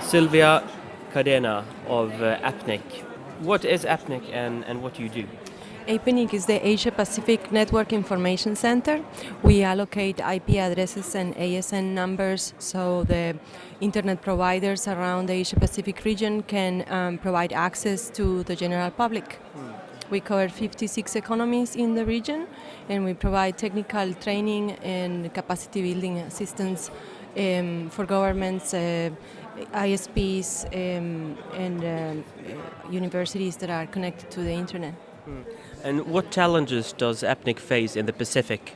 Sylvia Cadena of APNIC. What is APNIC and what do you do? APNIC is the Asia Pacific Network Information Center. We allocate IP addresses and ASN numbers so the internet providers around the Asia Pacific region can provide access to the general public. We cover 56 economies in the region, and we provide technical training and capacity building assistance for governments, ISPs, and universities that are connected to the internet. And what challenges does APNIC face in the Pacific?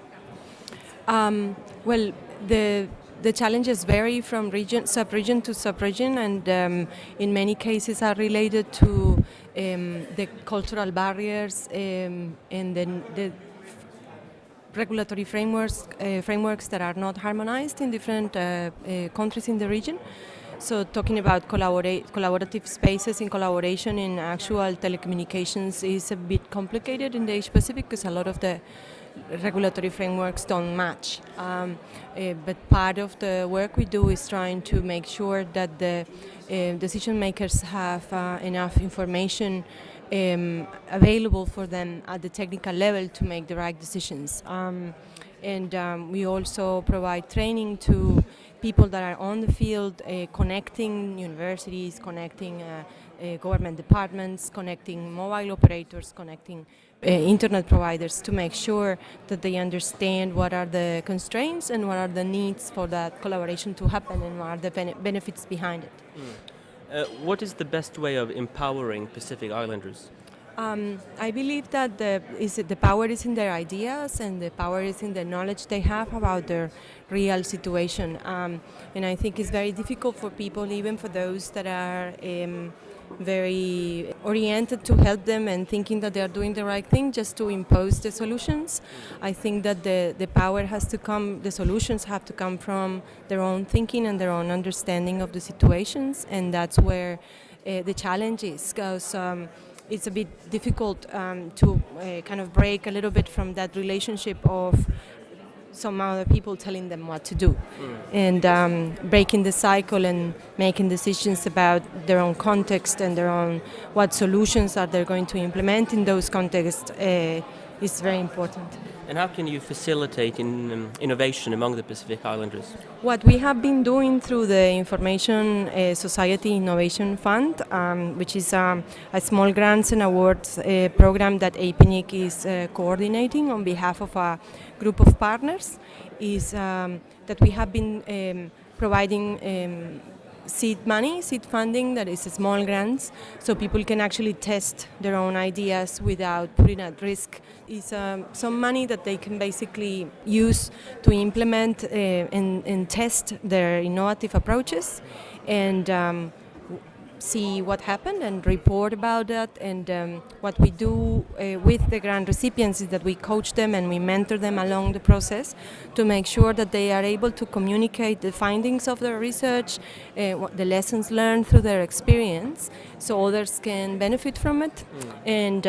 Well, the challenges vary from sub-region to sub-region, and in many cases are related to the cultural barriers and the regulatory frameworks that are not harmonized in different countries in the region. So talking about collaborative spaces in collaboration in actual telecommunications is a bit complicated in the Asia Pacific because a lot of the regulatory frameworks don't match. But part of the work we do is trying to make sure that the decision makers have enough information available for them at the technical level to make the right decisions. And we also provide training to people that are on the field, connecting universities, connecting government departments, connecting mobile operators, connecting internet providers to make sure that they understand what are the constraints and what are the needs for that collaboration to happen and what are the benefits behind it. What is the best way of empowering Pacific Islanders? I believe that the power is in their ideas and the power is in the knowledge they have about their real situation. And I think it's very difficult for people, even for those that are very oriented to help them and thinking that they are doing the right thing, just to impose the solutions. I think that the power has to come, the solutions have to come from their own thinking and their own understanding of the situations, and that's where the challenge is, because it's a bit difficult to kind of break a little bit from that relationship of some other people telling them what to do, and breaking the cycle and making decisions about their own context and their own what solutions are they going to implement in those contexts is very important. And how can you facilitate innovation among the Pacific Islanders? What we have been doing through the Information Society Innovation Fund, which is a small grants and awards program that APNIC is coordinating on behalf of a group of partners, is that we have been providing seed funding, that is small grants, so people can actually test their own ideas without putting at risk. Is some money that they can basically use to implement and test their innovative approaches and see what happened and report about that. And what we do with the grant recipients is that we coach them and we mentor them along the process to make sure that they are able to communicate the findings of their research, the lessons learned through their experience, so others can benefit from it. And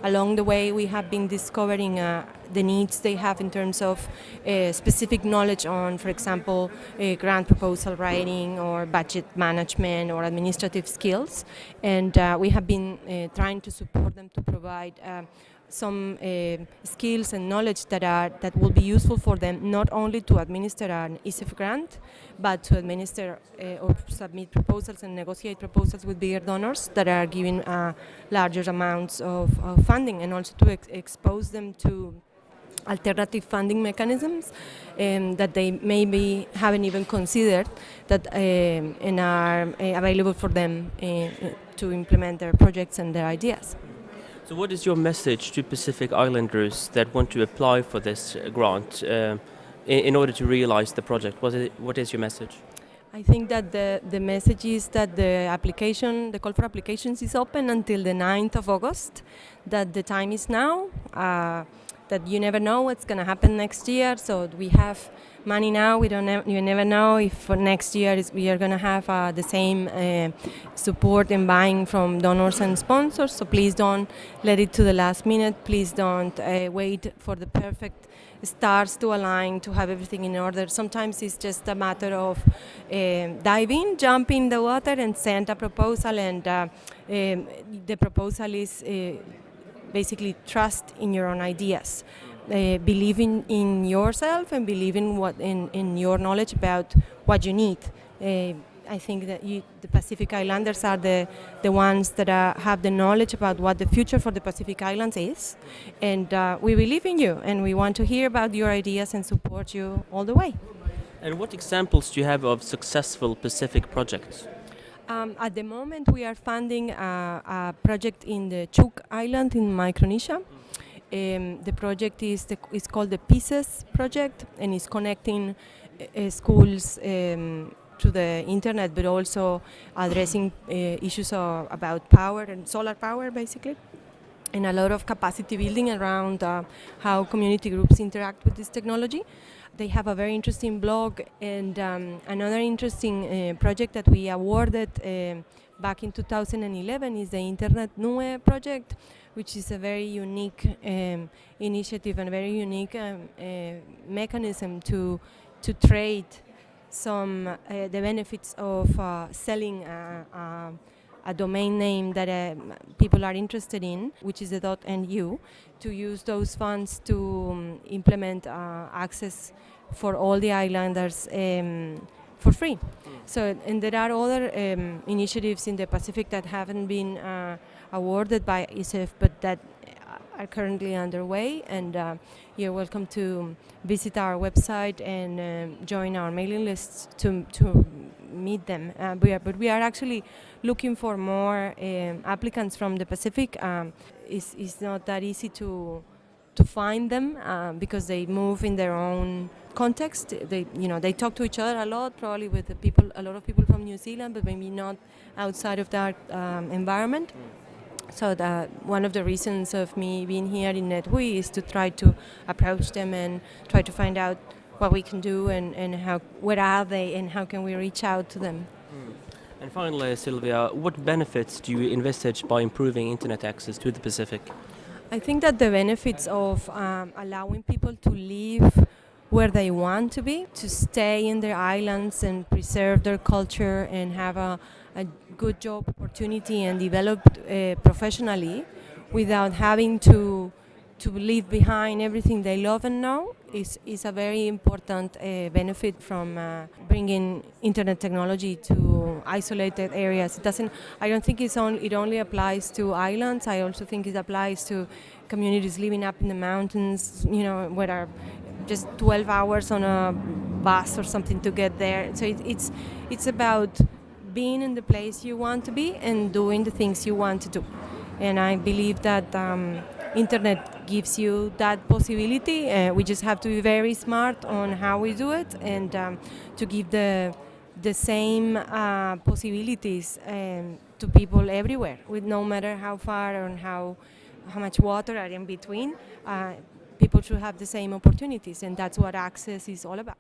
along the way we have been discovering the needs they have in terms of specific knowledge on, for example, grant proposal writing or budget management or administrative skills, and we have been trying to support them to provide some skills and knowledge that will be useful for them, not only to administer an ISIF grant, but to administer or submit proposals and negotiate proposals with bigger donors that are giving larger amounts of funding, and also to expose them to alternative funding mechanisms that they maybe haven't even considered that and are available for them to implement their projects and their ideas. So what is your message to Pacific Islanders that want to apply for this grant in order to realize the project? What is your message? I think that the message is that the call for applications is open until the 9th of August, that the time is now, that you never know what's going to happen next year, so we have money now. You never know if for next year we are going to have the same support and buying from donors and sponsors. So please don't let it to the last minute. Please don't wait for the perfect stars to align, to have everything in order. Sometimes it's just a matter of dive in, jump in the water and send a proposal, and the proposal is basically trust in your own ideas. Believe in yourself and believe in your knowledge about what you need. I think that the Pacific Islanders are the ones that have the knowledge about what the future for the Pacific Islands is, and we believe in you, and we want to hear about your ideas and support you all the way. And what examples do you have of successful Pacific projects? At the moment, we are funding a project in the Chuuk Island in Micronesia. The project is called the Pieces Project, and is connecting schools to the internet, but also addressing issues about power and solar power, basically, and a lot of capacity building around how community groups interact with this technology. They have a very interesting blog, and another interesting project that we awarded back in 2011 is the Internet Nue project, which is a very unique initiative and a very unique mechanism to trade some the benefits of selling a domain name that people are interested in, which is the .nu, to use those funds to implement access for all the islanders for free. So, and there are other initiatives in the Pacific that haven't been awarded by ISIF, but that are currently underway, and you're welcome to visit our website and join our mailing lists to meet them. But we are actually looking for more applicants from the Pacific. It's not that easy to find them because they move in their own context. They talk to each other a lot, probably with a lot of people from New Zealand, but maybe not outside of that environment. So one of the reasons of me being here in NetWe is to try to approach them and try to find out what we can do and where are they and how can we reach out to them. And finally, Sylvia, what benefits do you envisage by improving internet access to the Pacific? I think that the benefits of allowing people to live where they want to be, to stay in their islands and preserve their culture and have a good job opportunity and develop professionally without having to leave behind everything they love and know is a very important benefit from bringing internet technology to isolated areas. I don't think it only applies to islands. I also think it applies to communities living up in the mountains, where are just 12 hours on a bus or something to get there. So it's about being in the place you want to be and doing the things you want to do. And I believe that internet gives you that possibility. We just have to be very smart on how we do it, and to give the same possibilities to people everywhere, with no matter how far or how much water are in between. People should have the same opportunities, and that's what access is all about.